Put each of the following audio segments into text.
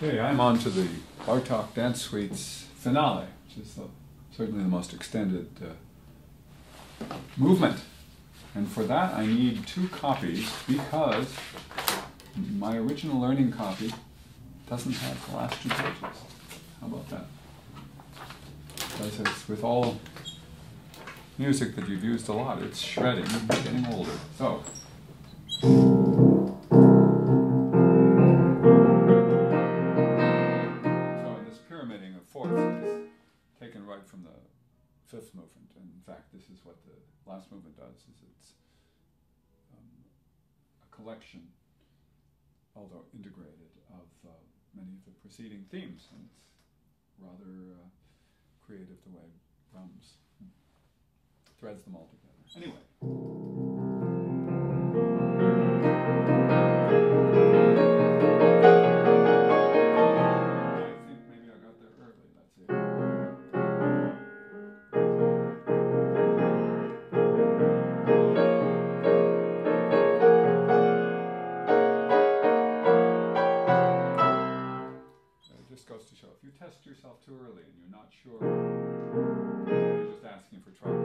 Okay, I'm on to the Bartok Dance Suite's finale, which is certainly the most extended movement. And for that I need 2 copies because my original learning copy doesn't have the last 2 pages. How about that? Because as with all music that you've used a lot, it's shredding and getting older. So this pyramiding of fourths is taken right from the 5th movement. And in fact, this is what the last movement does, is it's a collection, although integrated, of many of the preceding themes. And it's rather creative the way Brahms threads them all together. Anyway. I think maybe I got there early. Let's see. It just goes to show, if you test yourself too early and you're not sure, you're just asking for trouble.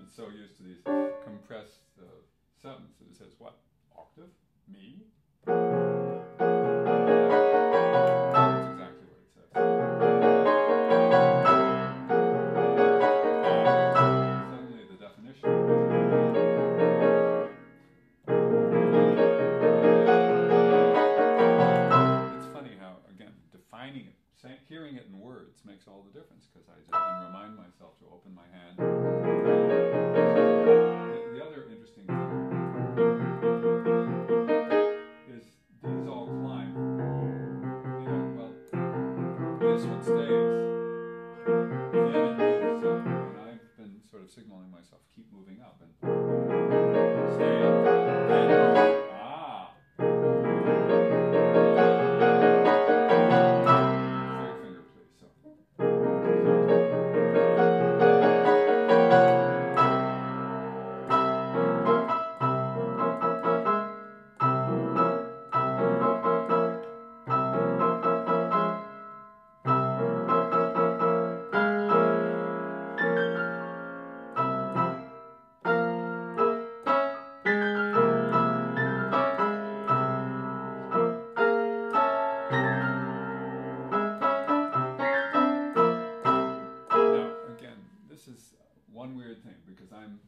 It's so used to these compressed sevenths that it says, what? Octave? Me? That's exactly what it says. Suddenly the definition. It's funny how, again, defining it, hearing it in words makes all the difference, because I just can remind myself to open my hand. The other interesting thing is these all climb. You know, well, this one stays, then it moves up, and I've been sort of signaling myself, keep moving up, and stay, then move. Ah! Third finger, please. So. One weird thing, because I'm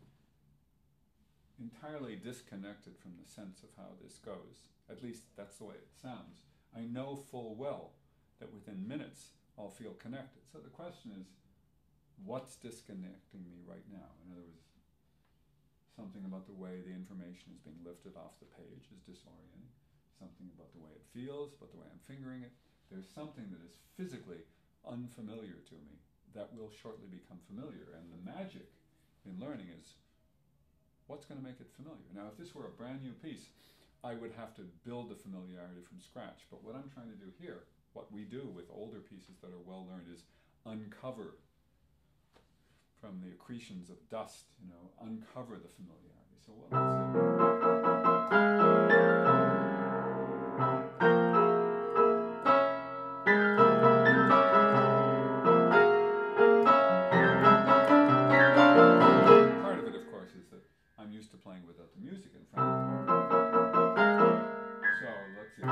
entirely disconnected from the sense of how this goes. At least that's the way it sounds. I know full well that within minutes I'll feel connected. So the question is, what's disconnecting me right now? In other words, something about the way the information is being lifted off the page is disorienting. Something about the way it feels, about the way I'm fingering it. There's something that is physically unfamiliar to me that will shortly become familiar. And the magic in learning is, what's going to make it familiar? Now, if this were a brand new piece, I would have to build the familiarity from scratch. But what I'm trying to do here, what we do with older pieces that are well learned, is uncover from the accretions of dust, you know, uncover the familiarity. So let's see. So let's see.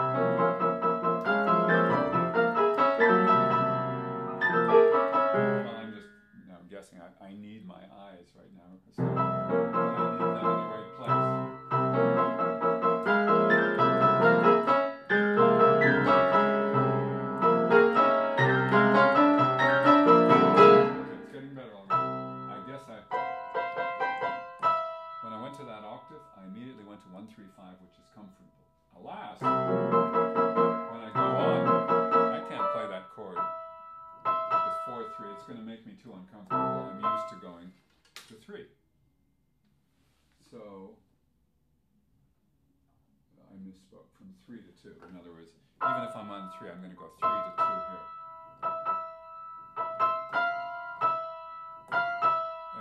spoke, from 3 to 2. In other words, even if I'm on 3, I'm going to go 3 to 2 here.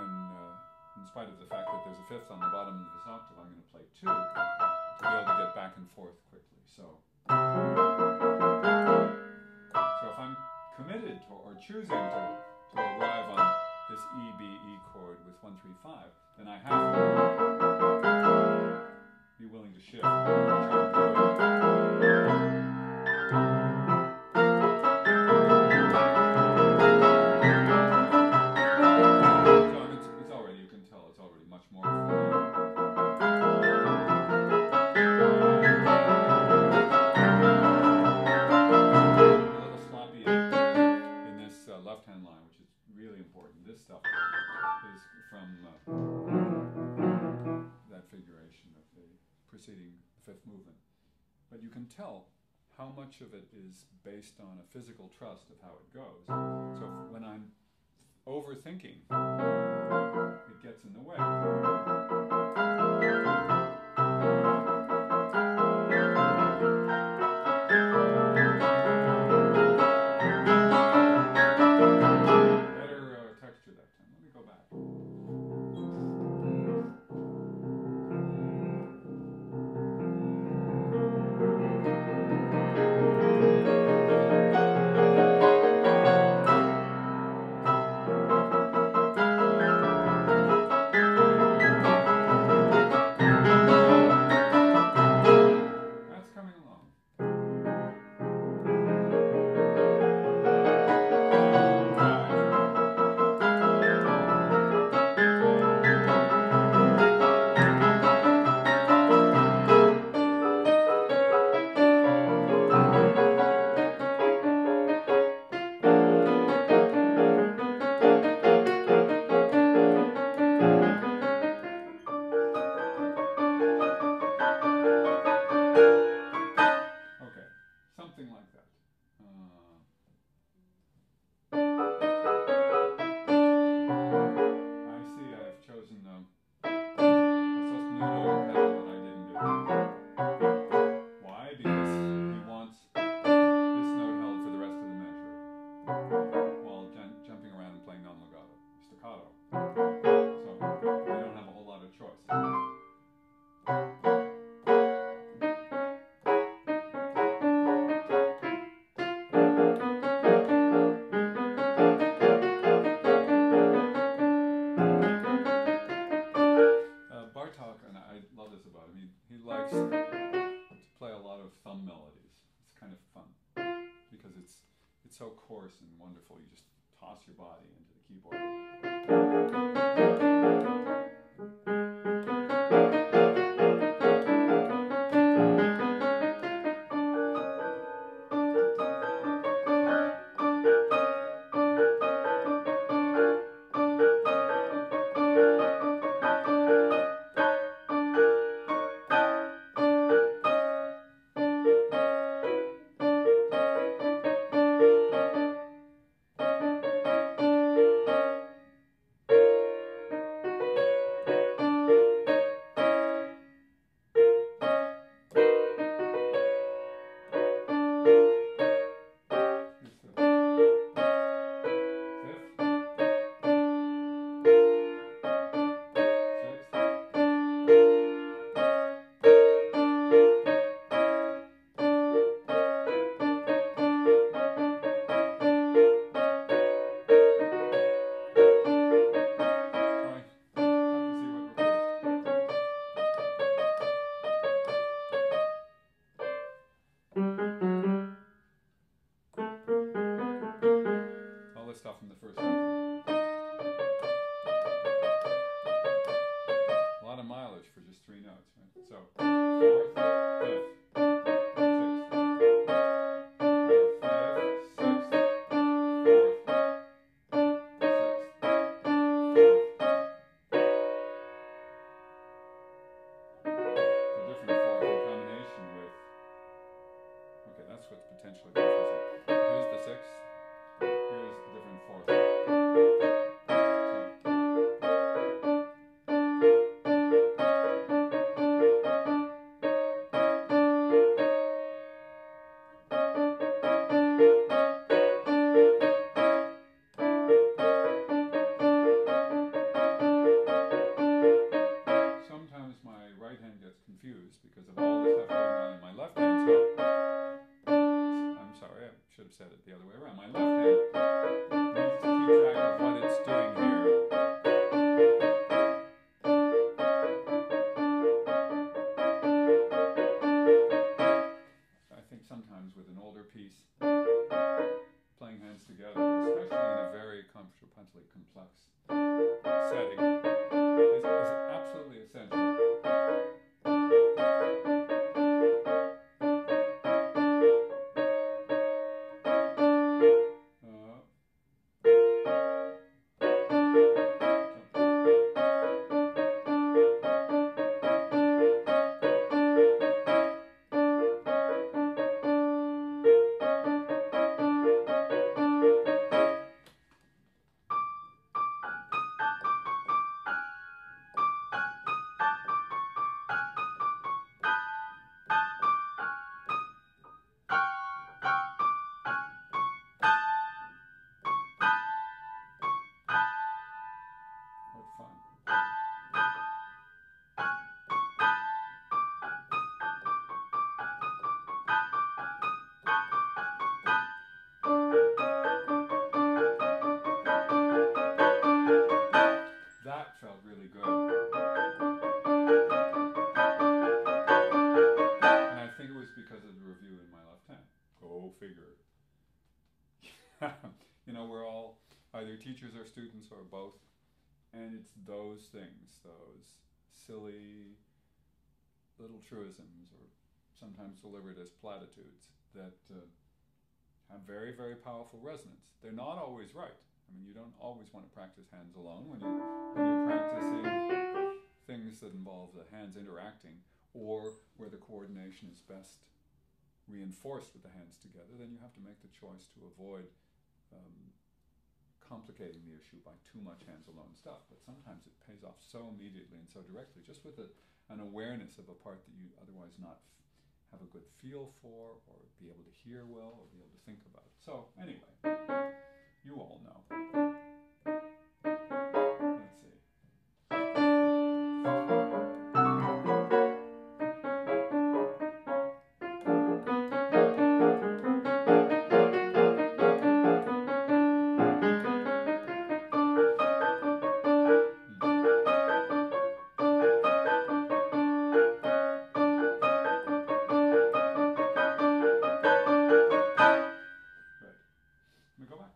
And in spite of the fact that there's a fifth on the bottom of this octave, I'm going to play 2 to be able to get back and forth quickly. So if I'm committed to, or choosing to arrive on this E, B, E chord with 1, 3, 5, then I have to be willing to shift, which I'm doing. Left-hand line, which is really important. This stuff is from that figuration of the preceding fifth movement. But you can tell how much of it is based on a physical trust of how it goes. So when I'm overthinking, it gets in the way. Bartok, and I love this about him, he likes to play a lot of thumb melodies. It's kind of fun because it's so coarse and wonderful. You just toss your body into the keyboard. Stuff from the first one. A lot of mileage for just 3 notes, right? So, fourth, fifth, sixth, fourth, fifth, sixth, fourth, sixth, fourth. It's a different fourth in combination with. Okay, that's what's potentially confusing. Here's the sixth. Here's a different fourth. So. should have said it the other way around. My left hand needs to keep track of what it's doing here. I think sometimes with an older piece, playing hands together, especially in a very contrapuntally complex setting, is absolutely essential. What fun. That felt really good. And I think it was because of the review in my left hand. Go figure. You know, we're all either teachers or students or both. And it's those things, those silly little truisms, or sometimes delivered as platitudes, that have very, very powerful resonance. They're not always right. I mean, you don't always want to practice hands alone. When you're practicing things that involve the hands interacting, or where the coordination is best reinforced with the hands together, then you have to make the choice to avoid complicating the issue by too much hands alone stuff. But sometimes it pays off so immediately and so directly, just with an awareness of a part that you otherwise not have a good feel for, or be able to hear well, or be able to think about. So anyway, you all know. Let's see. Let me go back.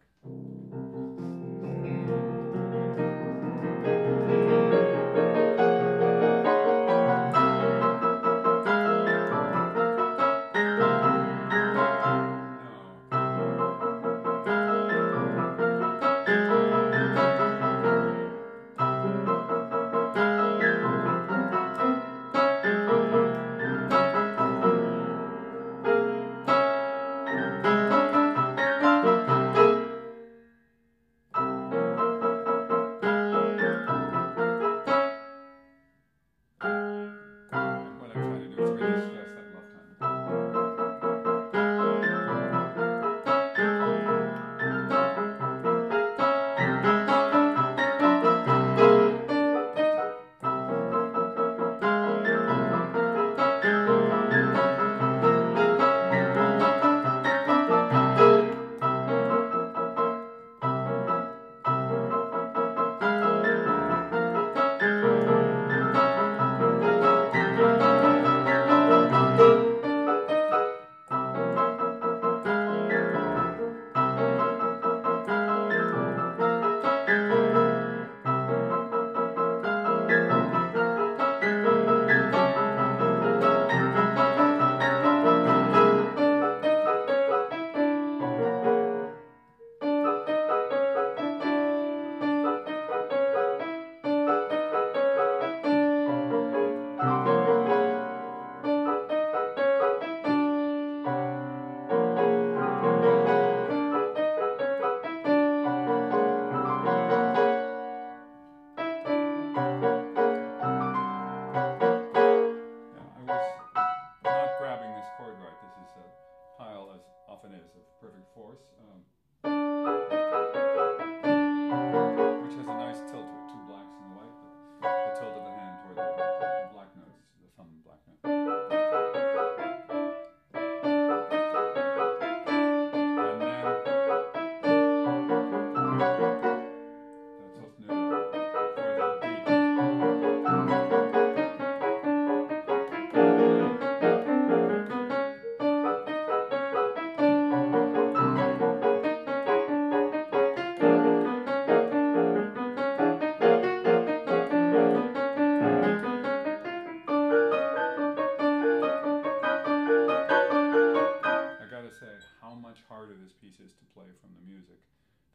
much harder this piece is to play from the music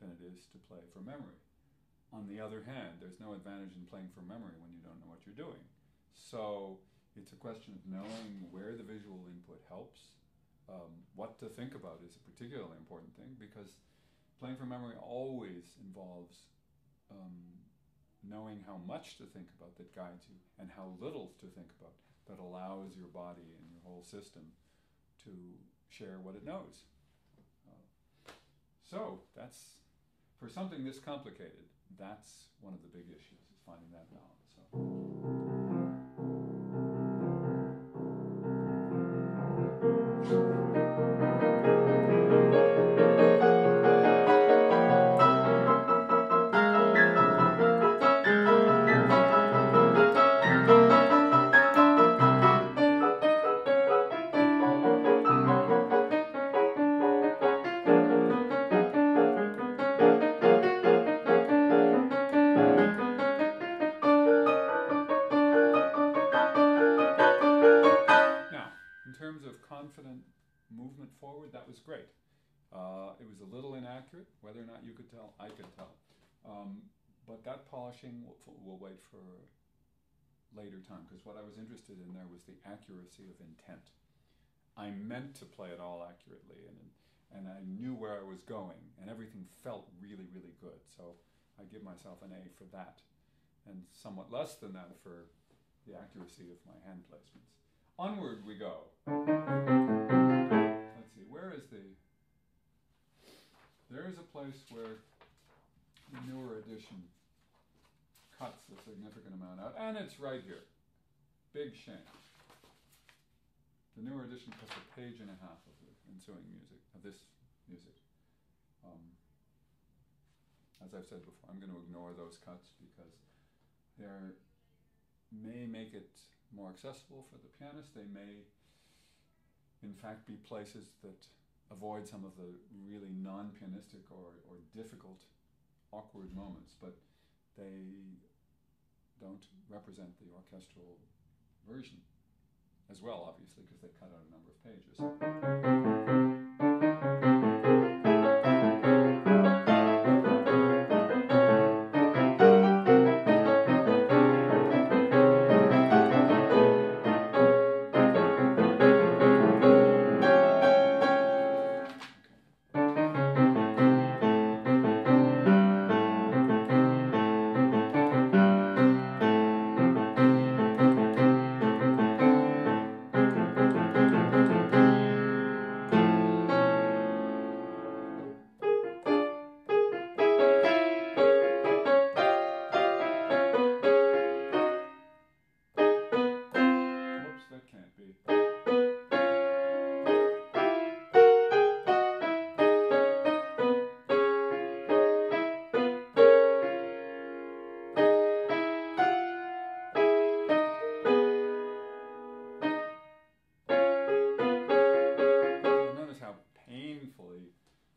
than it is to play from memory. On the other hand, there's no advantage in playing from memory when you don't know what you're doing. So it's a question of knowing where the visual input helps. What to think about is a particularly important thing, because playing from memory always involves knowing how much to think about that guides you, and how little to think about that allows your body and your whole system to share what it knows. So that's, for something this complicated, that's one of the big issues, is finding that balance. Confident movement forward, that was great. It was a little inaccurate. Whether or not you could tell, I could tell. But that polishing will wait for later time, because what I was interested in there was the accuracy of intent. I meant to play it all accurately, and I knew where I was going, and everything felt really, really good. So I give myself an A for that, and somewhat less than that for the accuracy of my hand placements. Onward we go. Let's see, where is there is a place where the newer edition cuts a significant amount out, and it's right here. Big shame. The newer edition cuts a page and a half of the ensuing music, of this music. As I've said before, I'm going to ignore those cuts because they may make it more accessible for the pianist. They may, in fact, be places that avoid some of the really non-pianistic or difficult, awkward moments, but they don't represent the orchestral version as well, obviously, because they cut out a number of pages.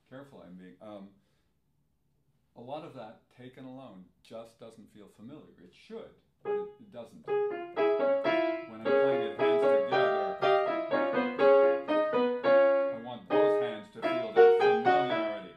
Careful I'm being. A lot of that, taken alone, just doesn't feel familiar. It should, but it doesn't. When I'm playing it hands together, I want both hands to feel that familiarity.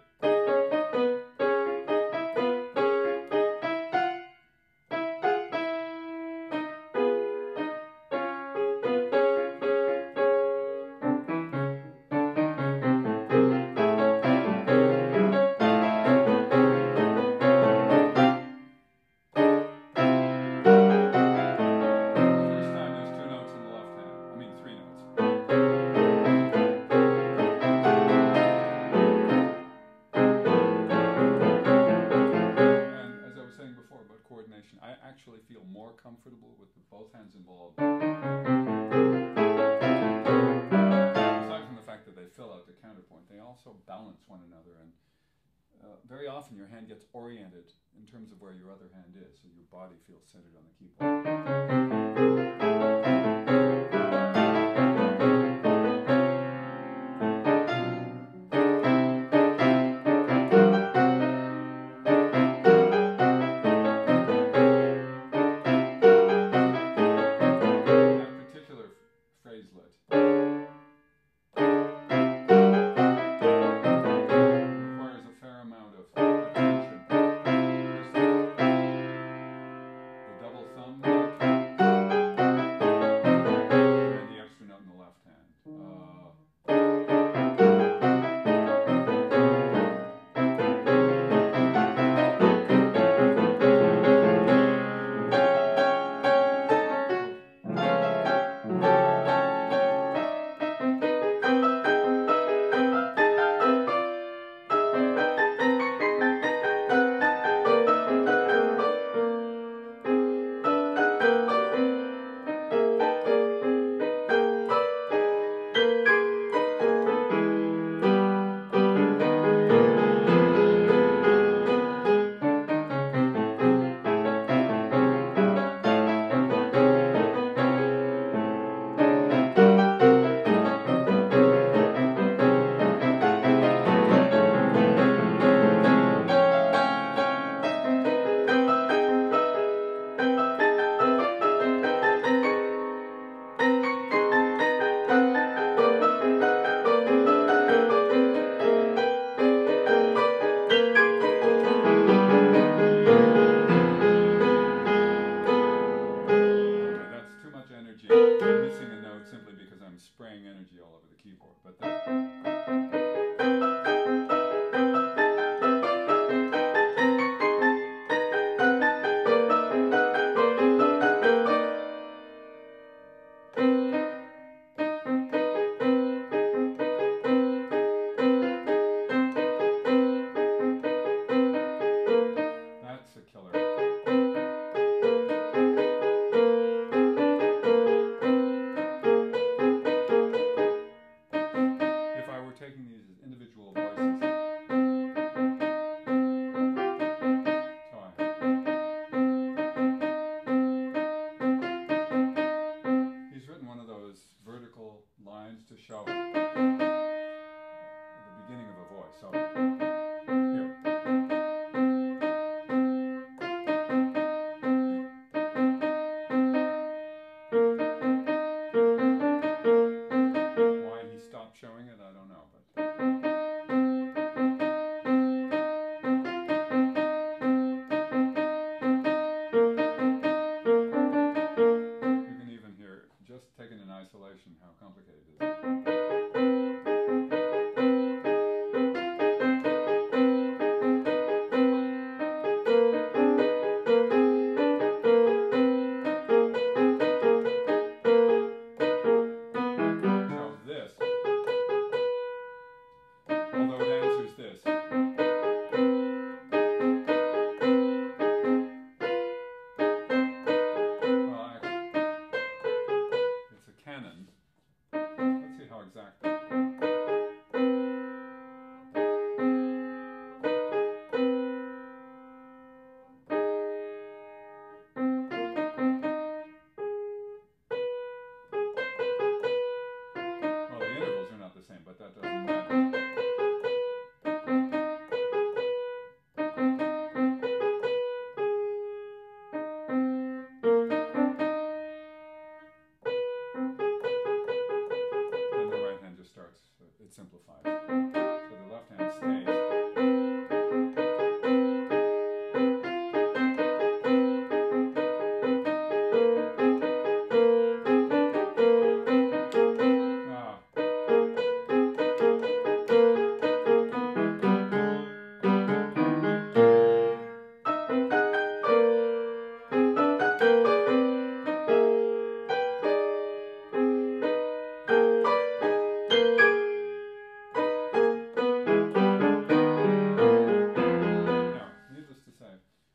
I actually feel more comfortable with both hands involved. Aside from the fact that they fill out the counterpoint, they also balance one another, and very often your hand gets oriented in terms of where your other hand is, so your body feels centered on the keyboard. phraselet. these as individual voices. He's written one of those vertical lines to show the beginning of a voice. So here. Why he stopped showing it, I don't know, but you can even hear, just taken in isolation, how complicated it is. Although it answers this. Well, actually, it's a canon. Let's see how exact that is. Well, the intervals are not the same, but that doesn't matter. Starts, so it simplifies. So the left hand stays.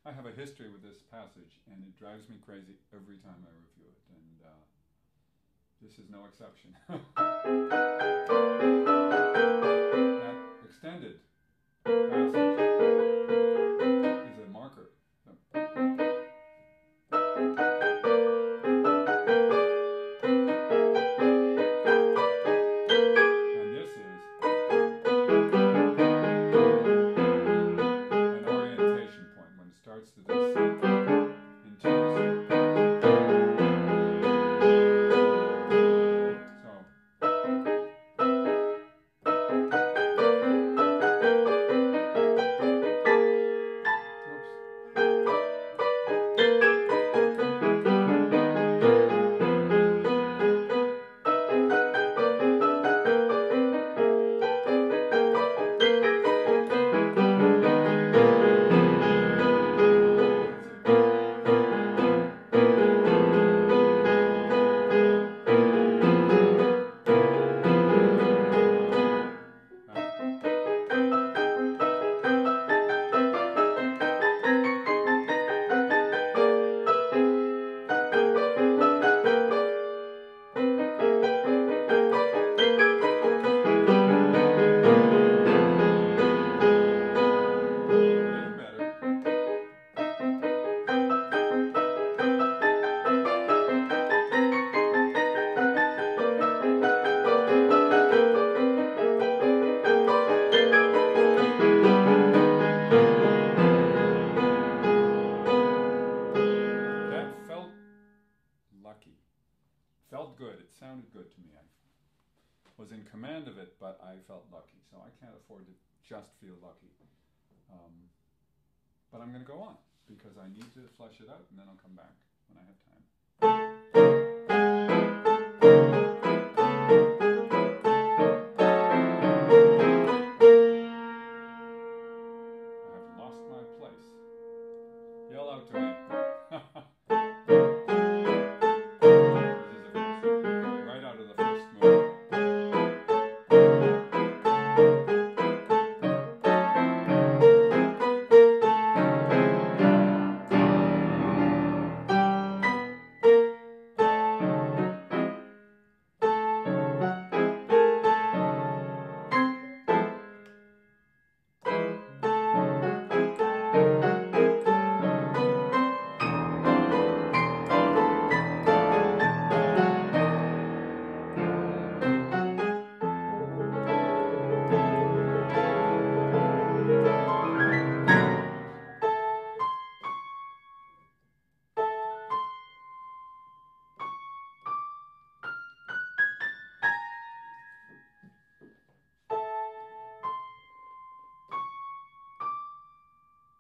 I have a history with this passage, and it drives me crazy every time I review it, and this is no exception. That extended passage is a marker. And this is an orientation point when it starts to this in twos. Felt good. It sounded good to me. I was in command of it, but I felt lucky. So I can't afford to just feel lucky. But I'm going to go on because I need to flesh it out, and then I'll come back when I have time. I have lost my place. Yell out to me. Right out of the first movement.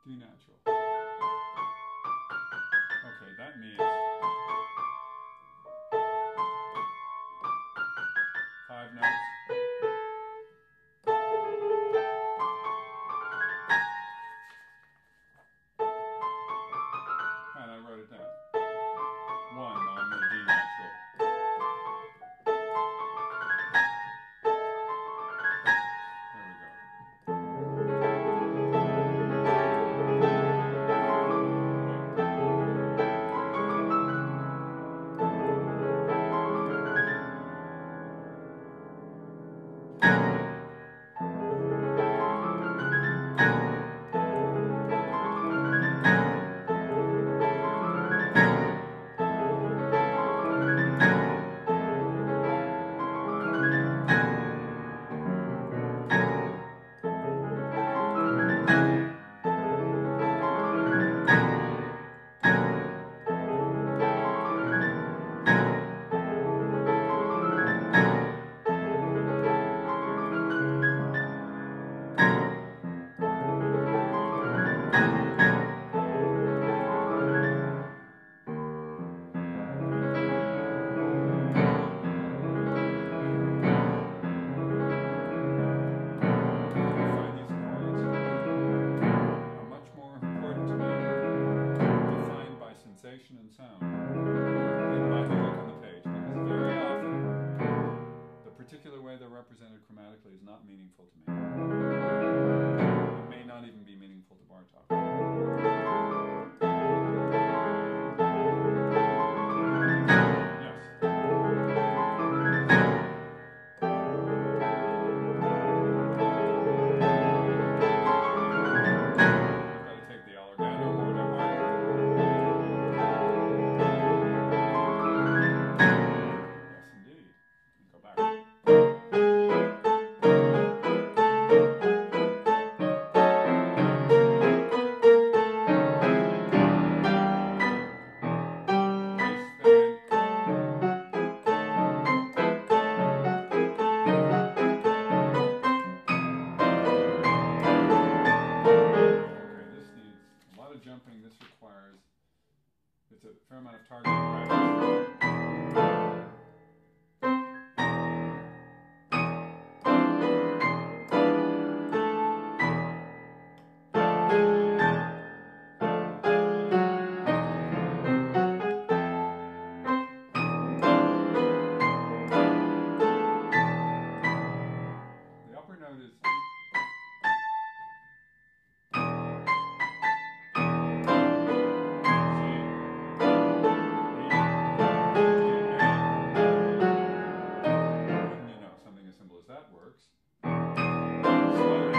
D natural. Okay, that means 5 notes. And I wrote it down. 1 on the D natural. And sound than by the look on the page, because very often the particular way they're represented chromatically is not meaningful to me. It may not even be meaningful to Bartok. Yes. I've got to take the Allergano more to heart. Jumping, this requires, it's a fair amount of target practice. The upper note is that works. Slowly.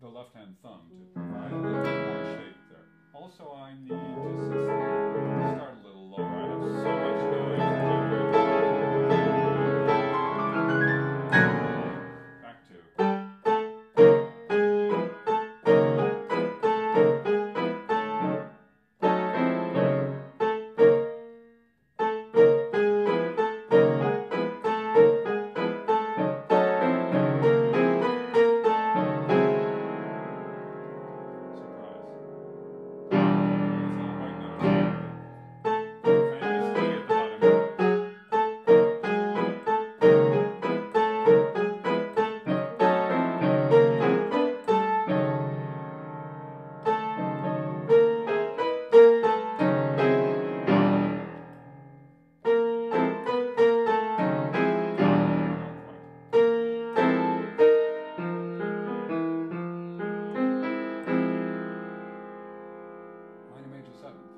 The left-hand thumb to provide a little bit more shape there. Also, I need to start a little lower. I have so much noise generated. Back to. Minor major seventh.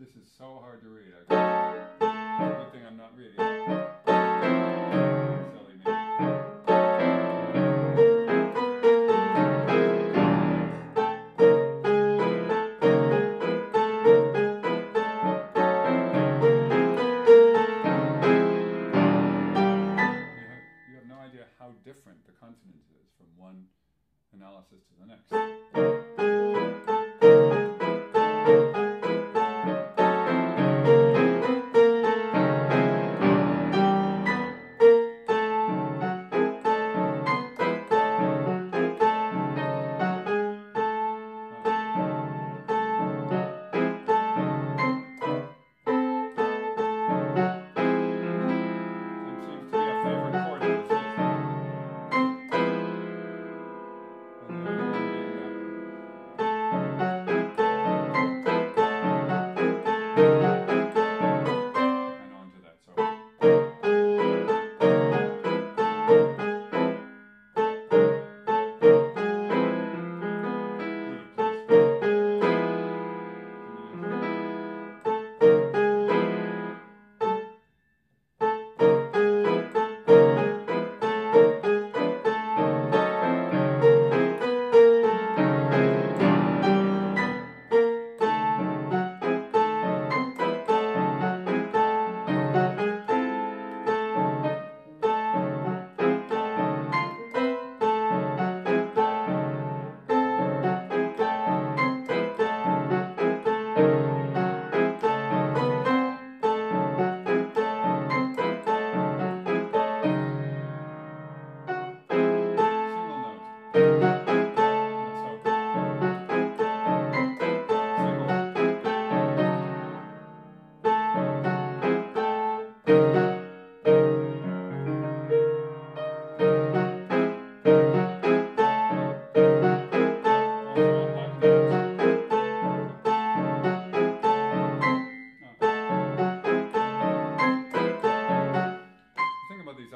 This is so hard to read. It's a good thing I'm not reading. Silly me. You have no idea how different the consonant is from one analysis to the next.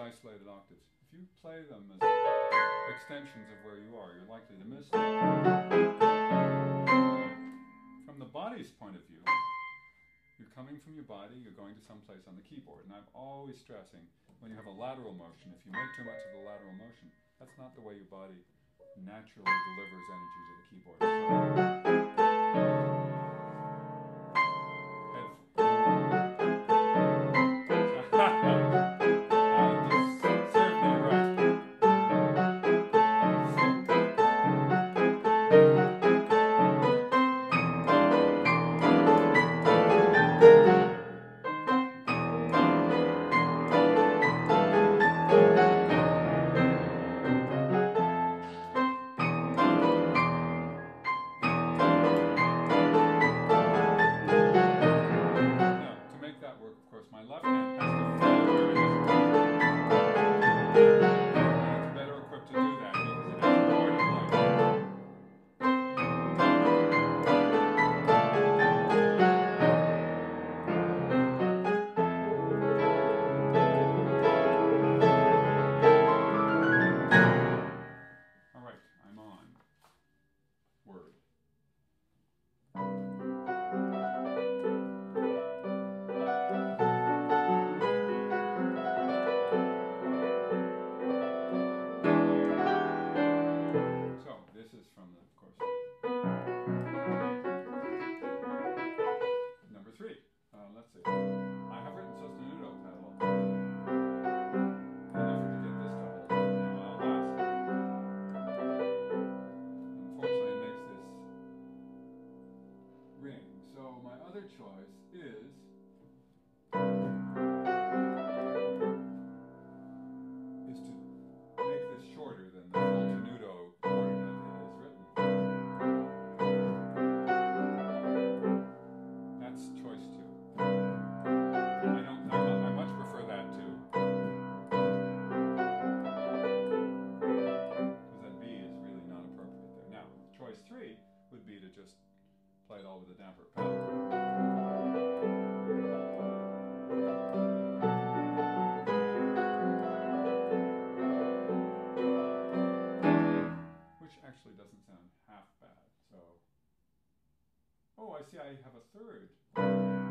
Isolated octaves. If you play them as extensions of where you are, you're likely to miss them. From the body's point of view, you're coming from your body, you're going to some place on the keyboard. And I'm always stressing, when you have a lateral motion, if you make too much of a lateral motion, that's not the way your body naturally delivers energy to the keyboard. I see I have a third.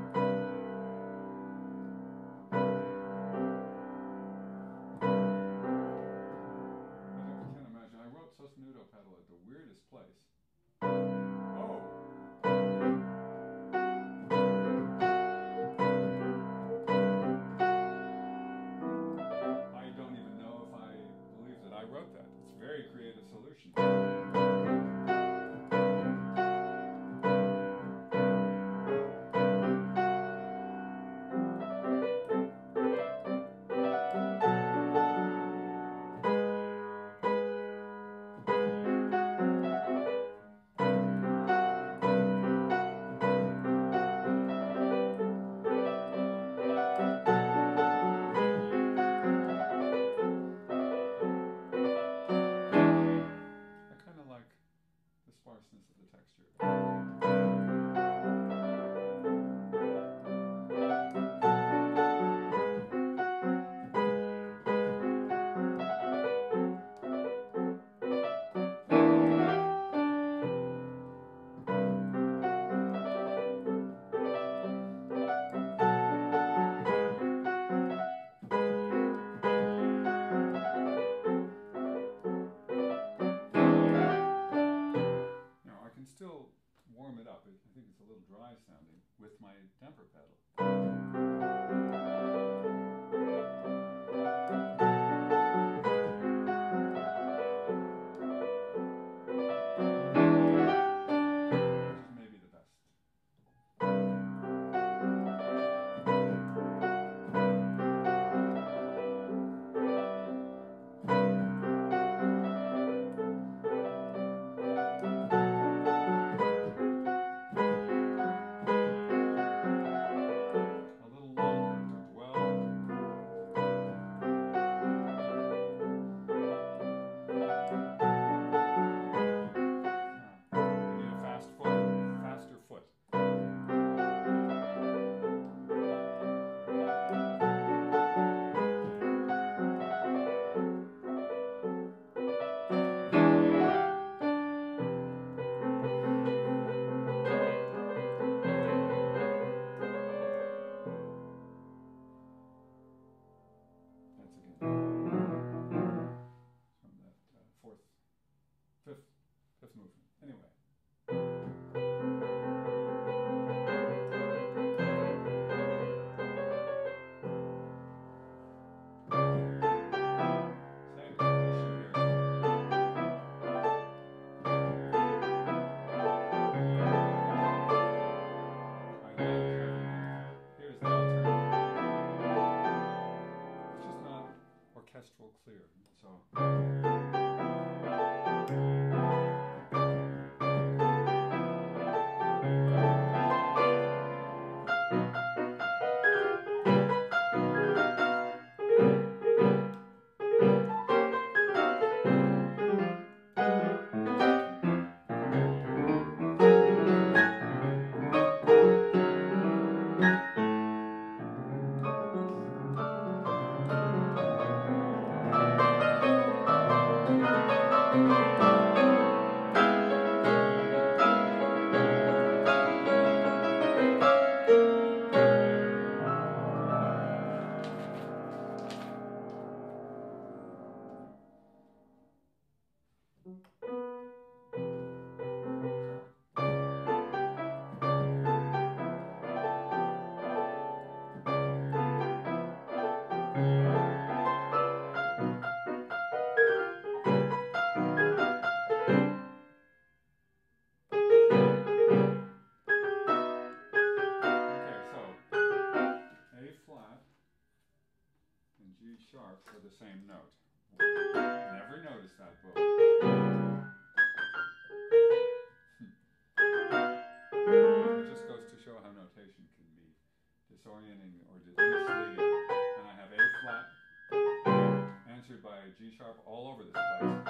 sounding with my damper pedal. Maybe the best. Fifth movement. Anyway. Same issue here. Here's the alternative. It's just not orchestral clear. So. Sharp for the same note. Never noticed that book. It just goes to show how notation can be disorienting or misleading. And I have A flat answered by a G sharp all over this place.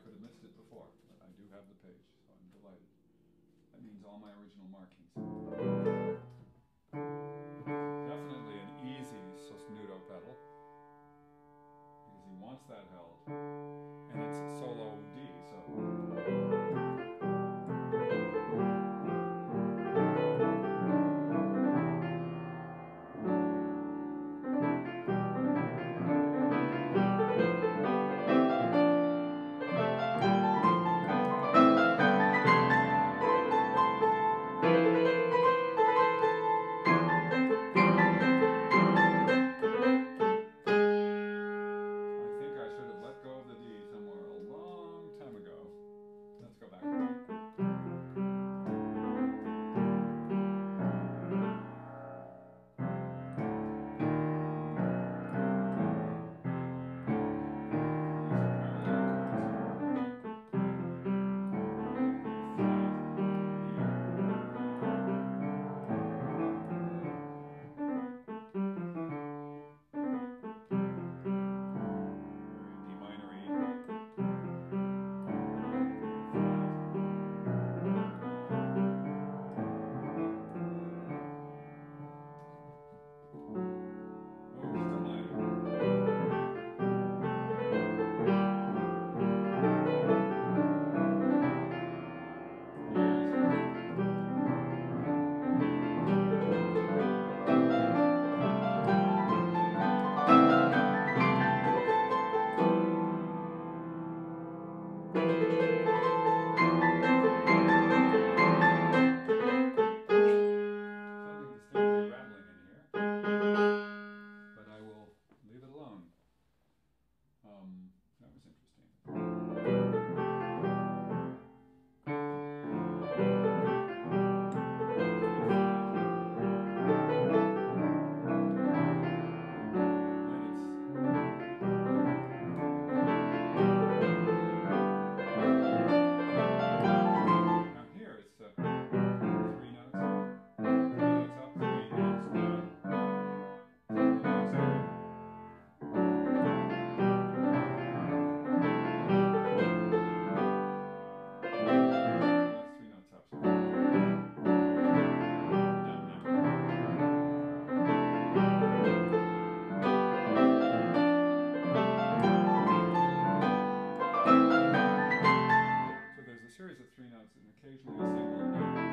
could have missed it before, but I do have the page, so I'm delighted. That means all my original markings. Definitely an easy sostenuto pedal, because he wants that held, and it's a solo D, so. That was interesting. Now here it's three notes up, 3 notes down. Series of 3 notes and occasionally a single note.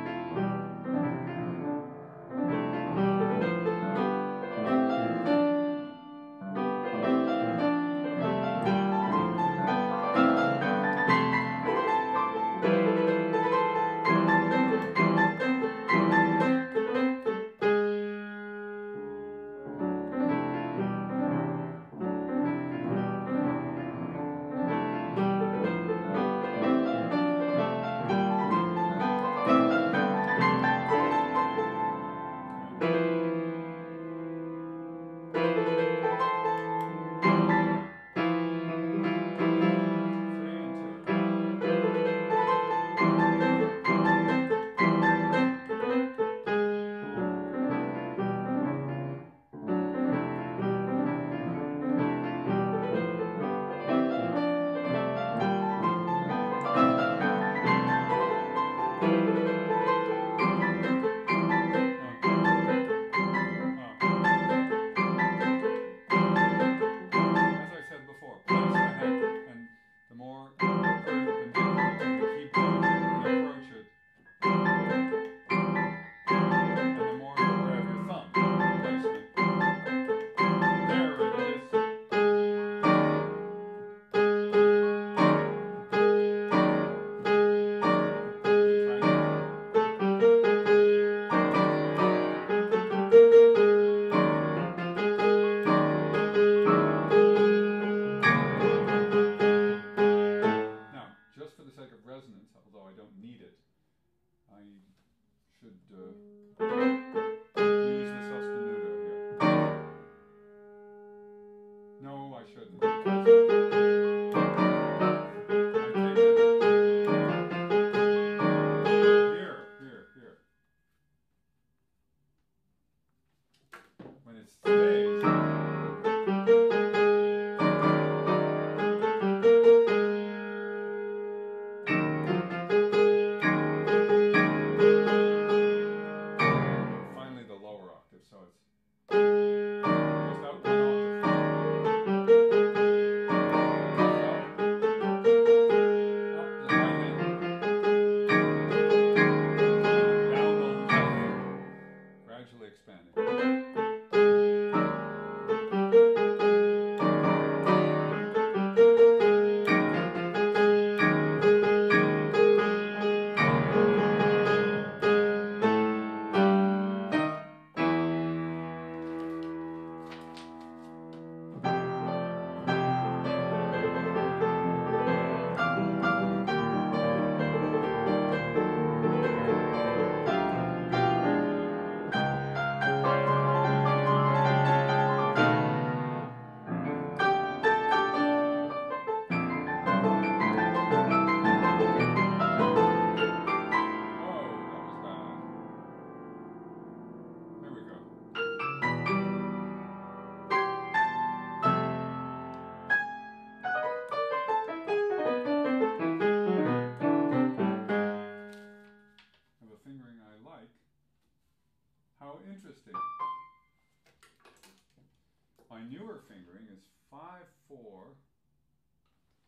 is 5/4.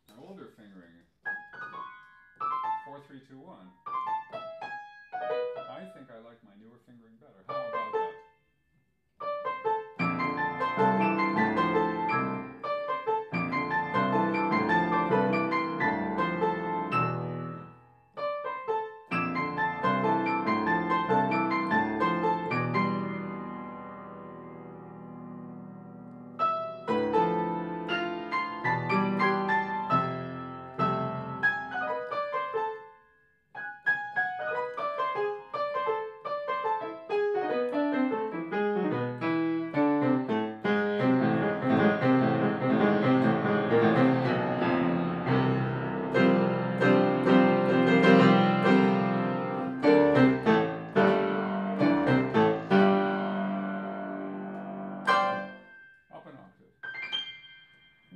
My older fingering, 4/3/2/1. I think I like my newer fingering better. How about that? Up an octave. To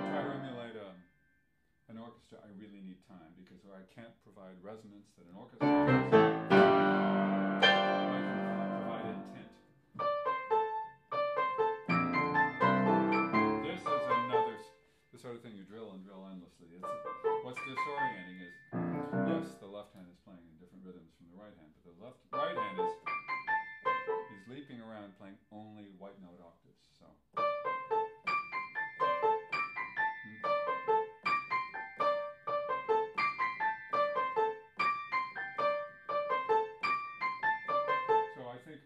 try to emulate an orchestra, I really need time because I can't provide resonance that an orchestra has. I can provide intent. This is another the sort of thing you drill and drill endlessly. What's disorienting is, yes, the left hand is playing in different rhythms from the right hand, but the right hand is leaping around playing only white note octaves. So. So I think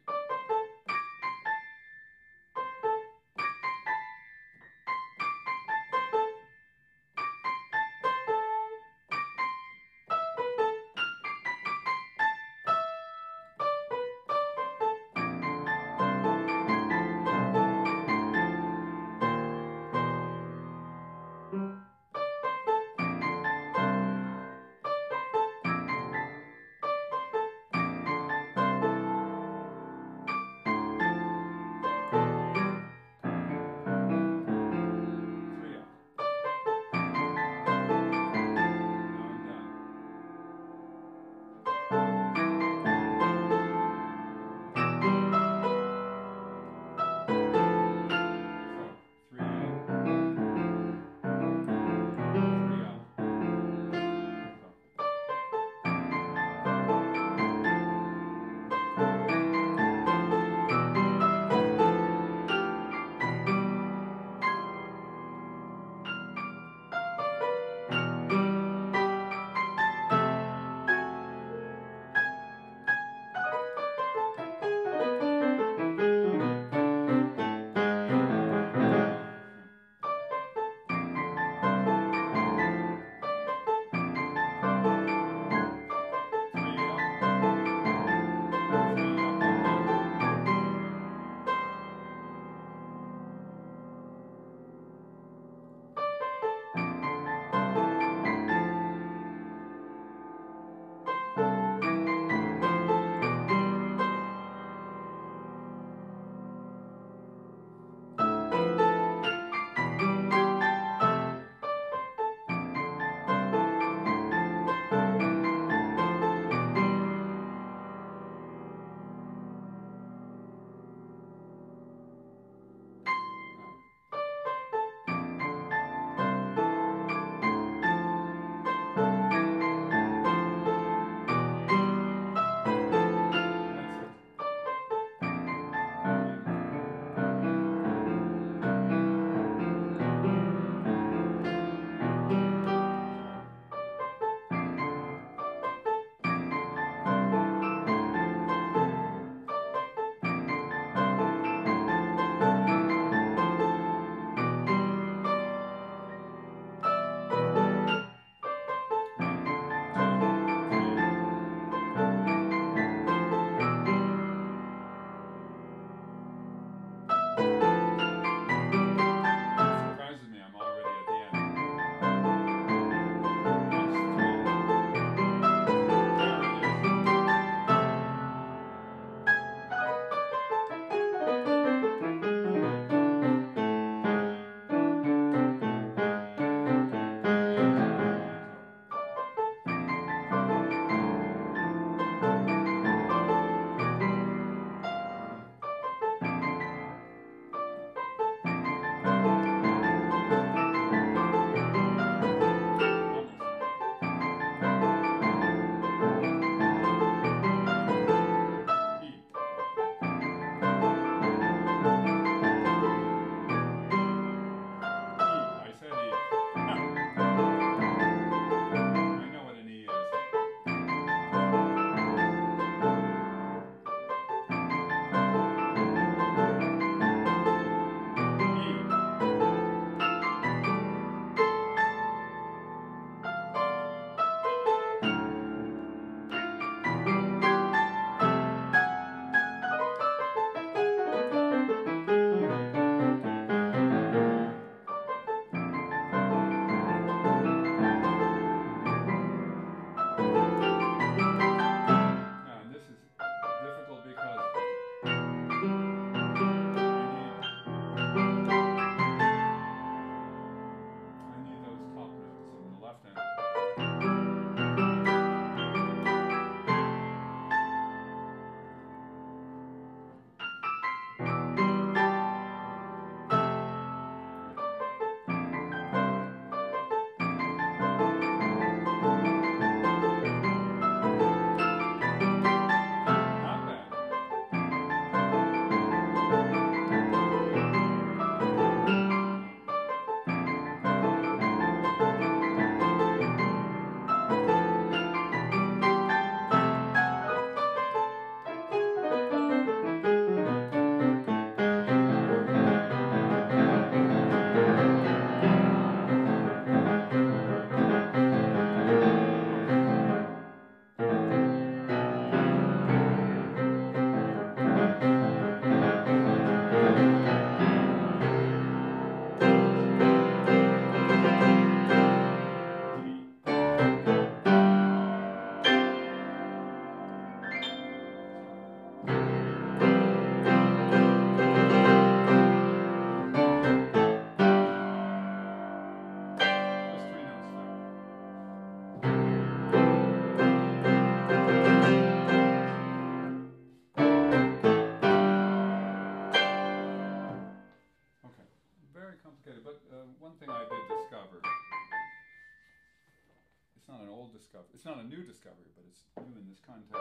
rediscovery, but it's new in this context.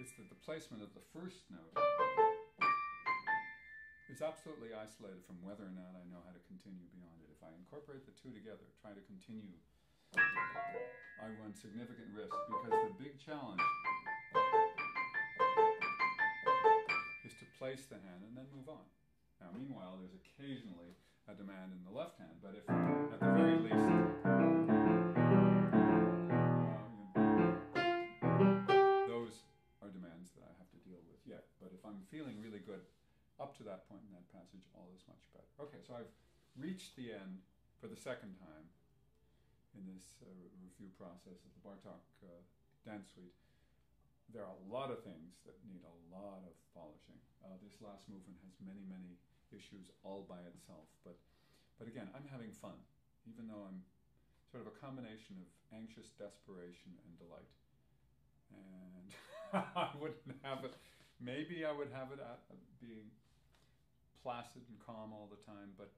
It's that the placement of the first note is absolutely isolated from whether or not I know how to continue beyond it. If I incorporate the two together, try to continue, I run significant risk, because the big challenge is to place the hand and then move on. Now, meanwhile, there's occasionally a demand in the left hand, but if at the very least those are demands that I have to deal with yet. But if I'm feeling really good up to that point in that passage, all is much better. Okay, so I've reached the end for the second time in this review process of the Bartok dance suite. There are a lot of things that need a lot of polishing. This last movement has many, many issues all by itself, but again, I'm having fun, even though I'm sort of a combination of anxious desperation and delight. And I wouldn't have it, maybe I would have it being placid and calm all the time, but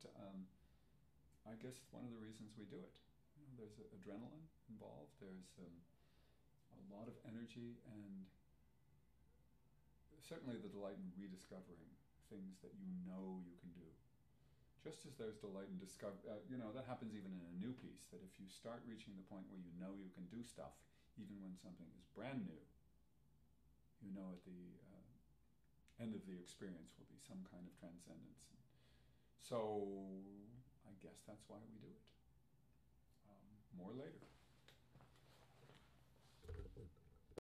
I guess one of the reasons we do it. There's adrenaline involved, there's a lot of energy, and certainly the delight in rediscovering things that you know you can do. Just as there's delight in that happens even in a new piece, that if you start reaching the point where you know you can do stuff, even when something is brand new, you know at the end of the experience will be some kind of transcendence. So I guess that's why we do it. More later.